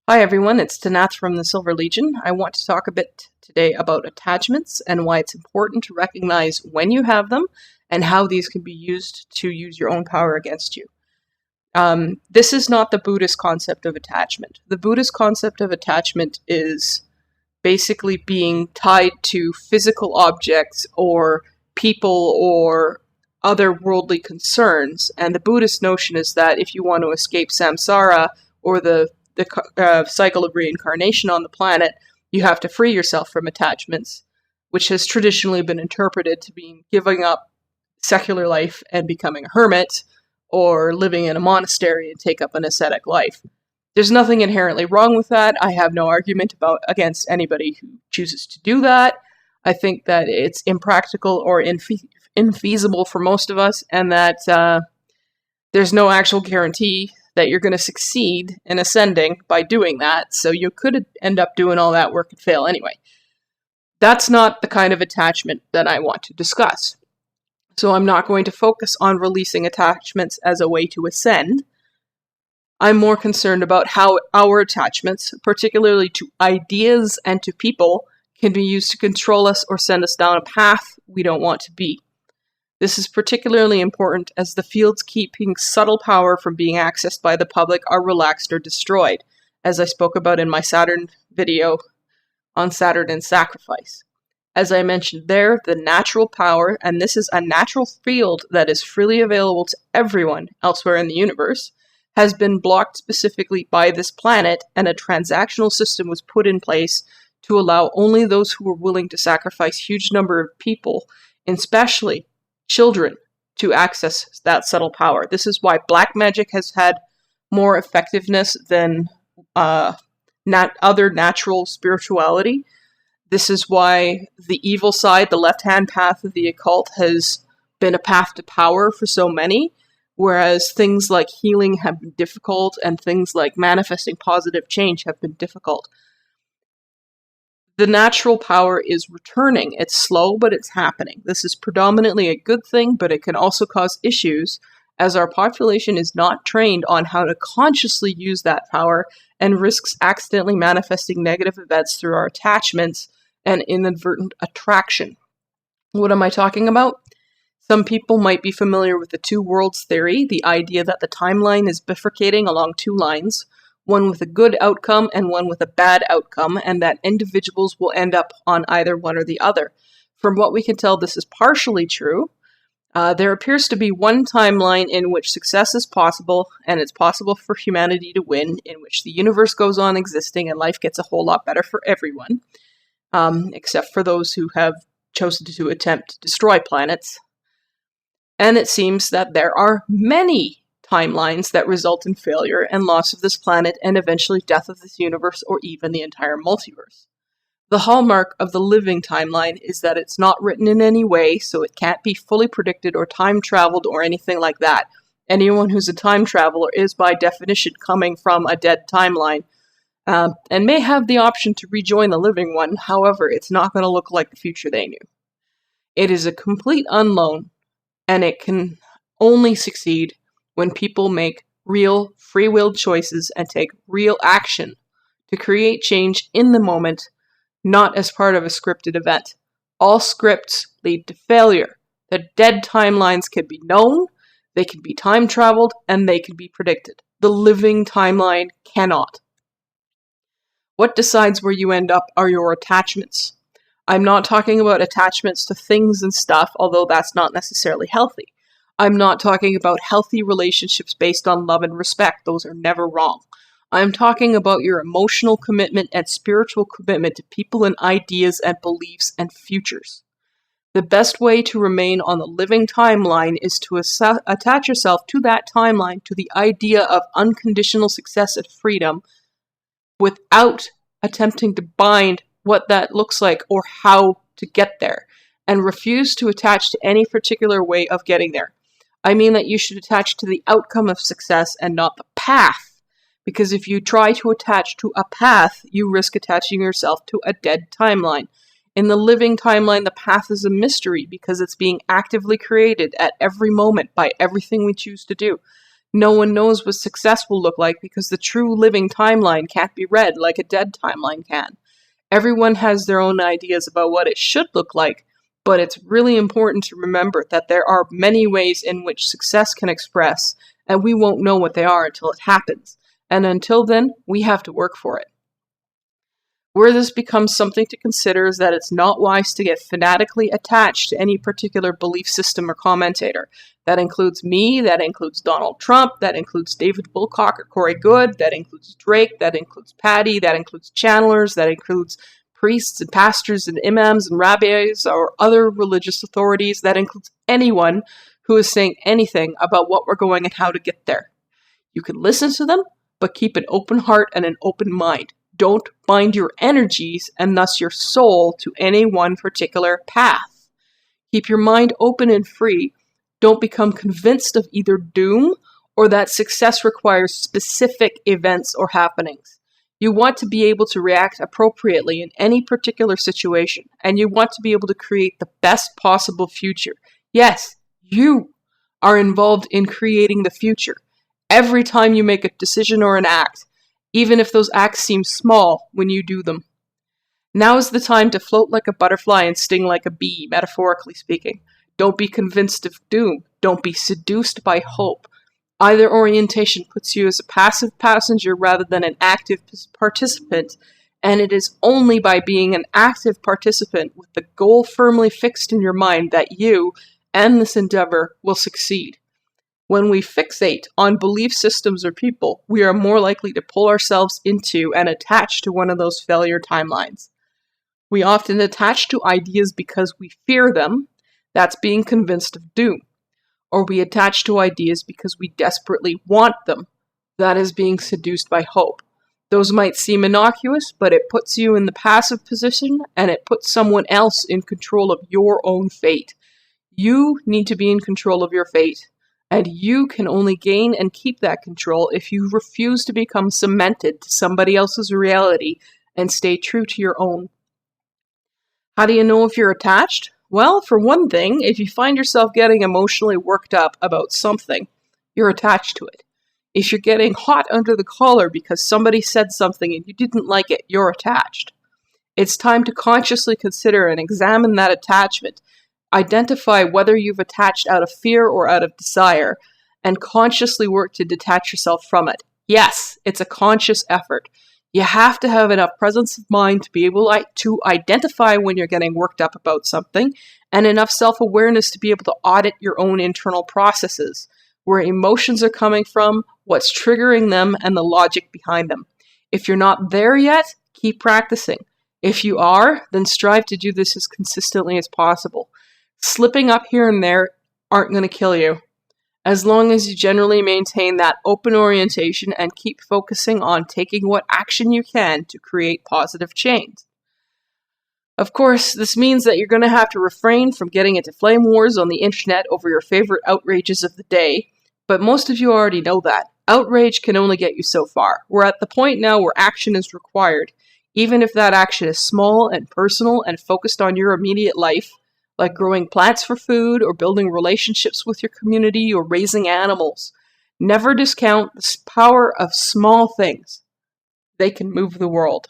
Hi everyone, it's Tanaath from the Silver Legion. I want to talk a bit today about attachments and why it's important to recognize when you have them and how these can be used to use your own power against you. This is not the Buddhist concept of attachment. The Buddhist concept of attachment is basically being tied to physical objects or people or other worldly concerns. And the Buddhist notion is that if you want to escape samsara or the cycle of reincarnation on the planet, you have to free yourself from attachments, which has traditionally been interpreted to mean giving up secular life and becoming a hermit, or living in a monastery and take up an ascetic life. There's nothing inherently wrong with that. I have no argument against anybody who chooses to do that. I think that it's impractical or infeasible for most of us, and that there's no actual guarantee that you're going to succeed in ascending by doing that, so you could end up doing all that work and fail anyway. That's not the kind of attachment that I want to discuss. So I'm not going to focus on releasing attachments as a way to ascend. I'm more concerned about how our attachments, particularly to ideas and to people, can be used to control us or send us down a path we don't want to be. This is particularly important as the fields keeping subtle power from being accessed by the public are relaxed or destroyed, as I spoke about in my Saturn video on Saturn and Sacrifice. As I mentioned there, the natural power, and this is a natural field that is freely available to everyone elsewhere in the universe, has been blocked specifically by this planet, and a transactional system was put in place to allow only those who were willing to sacrifice huge number of people, especially children, to access that subtle power. This is why black magic has had more effectiveness than other natural spirituality. This is why the evil side, the left-hand path of the occult, has been a path to power for so many, whereas things like healing have been difficult and things like manifesting positive change have been difficult. The natural power is returning. It's slow, but it's happening. This is predominantly a good thing, but it can also cause issues as our population is not trained on how to consciously use that power and risks accidentally manifesting negative events through our attachments and inadvertent attraction. What am I talking about? Some people might be familiar with the two worlds theory, the idea that the timeline is bifurcating along two lines, one with a good outcome and one with a bad outcome, and that individuals will end up on either one or the other. From what we can tell, this is partially true. There appears to be one timeline in which success is possible, and it's possible for humanity to win, in which the universe goes on existing and life gets a whole lot better for everyone, except for those who have chosen to attempt to destroy planets. And it seems that there are many timelines that result in failure and loss of this planet and eventually death of this universe or even the entire multiverse. The hallmark of the living timeline is that it's not written in any way, so it can't be fully predicted or time-traveled or anything like that. Anyone who's a time traveler is by definition coming from a dead timeline, and may have the option to rejoin the living one. However, it's not going to look like the future they knew. It is a complete unknown, and it can only succeed when people make real free-willed choices and take real action to create change in the moment, not as part of a scripted event. All scripts lead to failure. The dead timelines can be known, they can be time-traveled, and they can be predicted. The living timeline cannot. What decides where you end up are your attachments. I'm not talking about attachments to things and stuff, although that's not necessarily healthy. I'm not talking about healthy relationships based on love and respect. Those are never wrong. I'm talking about your emotional commitment and spiritual commitment to people and ideas and beliefs and futures. The best way to remain on the living timeline is to attach yourself to that timeline, to the idea of unconditional success and freedom, without attempting to bind what that looks like or how to get there, and refuse to attach to any particular way of getting there. I mean that you should attach to the outcome of success and not the path, because if you try to attach to a path, you risk attaching yourself to a dead timeline. In the living timeline, the path is a mystery because it's being actively created at every moment by everything we choose to do. No one knows what success will look like because the true living timeline can't be read like a dead timeline can. Everyone has their own ideas about what it should look like, but it's really important to remember that there are many ways in which success can express, and we won't know what they are until it happens. And until then, we have to work for it. Where this becomes something to consider is that it's not wise to get fanatically attached to any particular belief system or commentator. That includes me, that includes Donald Trump, that includes David Wilcock or Corey Good, that includes Drake, that includes Patty, that includes channelers, that includes priests and pastors and imams and rabbis or other religious authorities, that includes anyone who is saying anything about what we're going and how to get there. You can listen to them, but keep an open heart and an open mind. Don't bind your energies and thus your soul to any one particular path. Keep your mind open and free. Don't become convinced of either doom or that success requires specific events or happenings. You want to be able to react appropriately in any particular situation, and you want to be able to create the best possible future. Yes, you are involved in creating the future. Every time you make a decision or an act, even if those acts seem small when you do them. Now is the time to float like a butterfly and sting like a bee, metaphorically speaking. Don't be convinced of doom. Don't be seduced by hope. Either orientation puts you as a passive passenger rather than an active participant, and it is only by being an active participant with the goal firmly fixed in your mind that you and this endeavor will succeed. When we fixate on belief systems or people, we are more likely to pull ourselves into and attach to one of those failure timelines. We often attach to ideas because we fear them. That's being convinced of doom. Or we attach to ideas because we desperately want them. That is being seduced by hope. Those might seem innocuous, but it puts you in the passive position and it puts someone else in control of your own fate. You need to be in control of your fate. And you can only gain and keep that control if you refuse to become cemented to somebody else's reality and stay true to your own. How do you know if you're attached? Well, for one thing, if you find yourself getting emotionally worked up about something, you're attached to it. If you're getting hot under the collar because somebody said something and you didn't like it, you're attached. It's time to consciously consider and examine that attachment. Identify whether you've attached out of fear or out of desire, and consciously work to detach yourself from it. Yes, it's a conscious effort. You have to have enough presence of mind to be able to identify when you're getting worked up about something, and enough self-awareness to be able to audit your own internal processes, where emotions are coming from, what's triggering them, and the logic behind them. If you're not there yet, keep practicing. If you are, then strive to do this as consistently as possible. Slipping up here and there aren't going to kill you, as long as you generally maintain that open orientation and keep focusing on taking what action you can to create positive change. Of course, this means that you're going to have to refrain from getting into flame wars on the internet over your favorite outrages of the day, but most of you already know that. Outrage can only get you so far. We're at the point now where action is required, even if that action is small and personal and focused on your immediate life, like growing plants for food or building relationships with your community or raising animals. Never discount the power of small things. They can move the world.